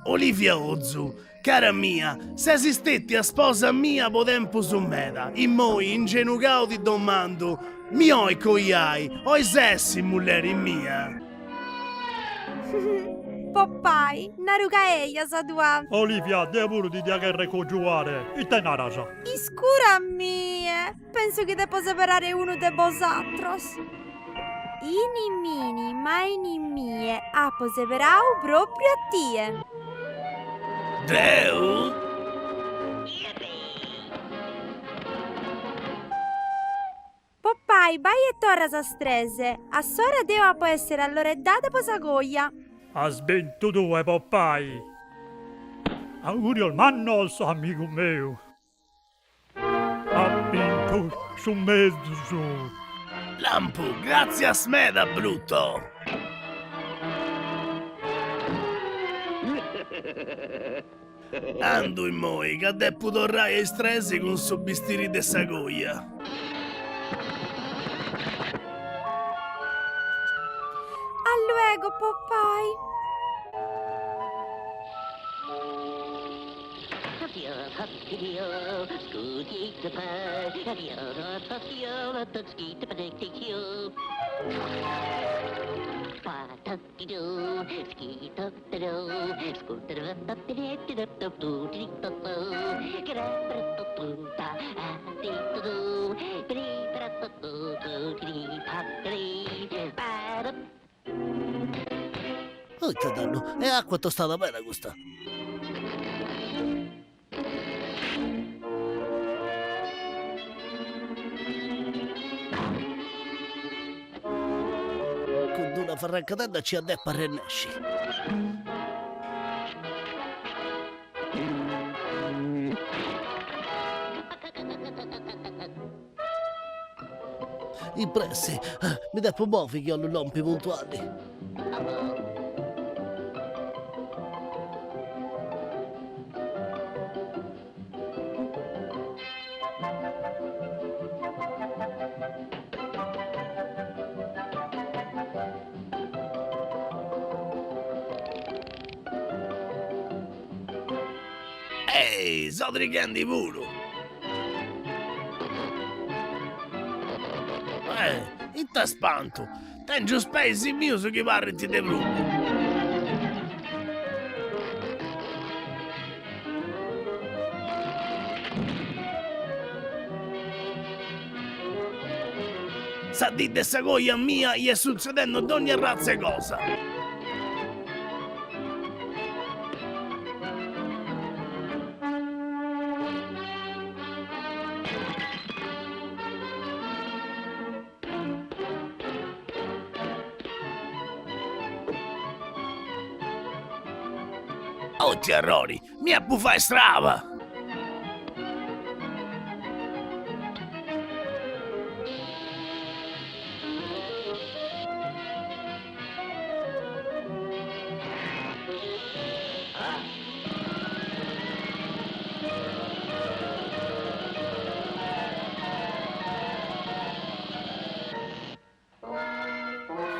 Olivia Ozu, cara mia, se esistetti a sposa mia po tempo su meda, in moi ingenucao ti domando, mi oi coiai, oi sessi mulleri mia. Poppai, naruga eia sadua. Olivia, devo di diagherre cogiuare. E te narasa. Iscura mie, penso che devo separare uno de vosotros. Inimini, maini mie, apo separau proprio a tie. Deu? Poppai, bai e torra sastrese, a sora deo può essere all'oreddata posagoia. Has vinto due, Poppai. Auguri al mannos, amico mio. Ha vinto su mezzo. Lampu, grazie a smeda, brutto. Ando in moi, che deppu torrai ai stresi con so bistiri de sagoia. A luego, Poppai. Oh, che danno, è acqua tostata bella questa. Con una farrancatella ci addeppa a rennesci. I pressi, mi deppo muovi che ho le lompi puntuali. Ehi, sodrighendi puro. In te spanto. Tengo spesi mio su chi parli de bruco. Sa di de sagoia mia gli è succedendo ad ogni razza e cosa. Oh, terrori, mi abbufai strava!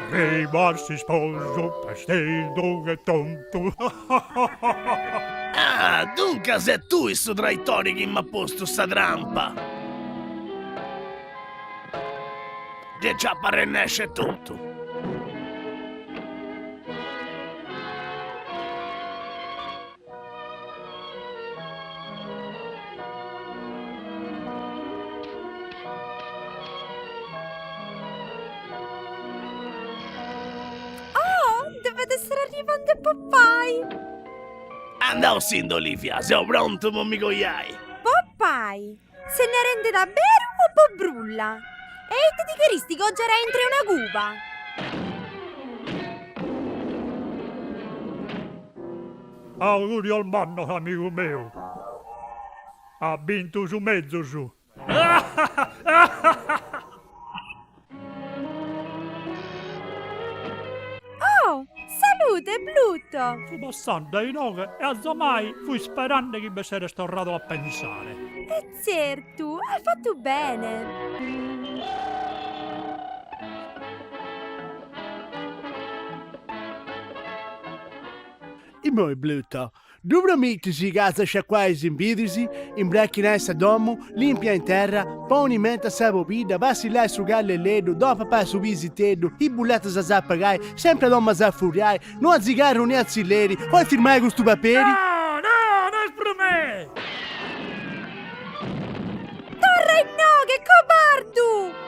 Rimarsi sposo, pastello e tonto. Ah, dunque sei tu il suo traitore che mi ha posto sta trampa! Che già parrennesce tutto! Dovete essere arrivando, Poppai. Andavo sin Olivia, sei pronto, mi cogliai? Poppai, se ne rende da bere o po' brulla? E ti dicheristi che oggi era entri una cuba? Auguri al manno, amico mio. Ha vinto su mezzo su. Oh, salute, Pluto. Fu passando ai nove e a mai fui sperando che mi sarei stornato a pensare. E certo, hai fatto bene. E mo è brutto. Dovrò mettersi casa sciacquare in impedisi, imbracchiare a domo, limpia in terra, poi in mente a sapopida, passi là a asciugare il ledo, dopo poi su visitedo, i bulletti a zappagare, sempre l'uomo a furiare, non a zigare né a zilleri, poi firmare con stu paperi. No, no, non è per me! Torre no, che cobardo!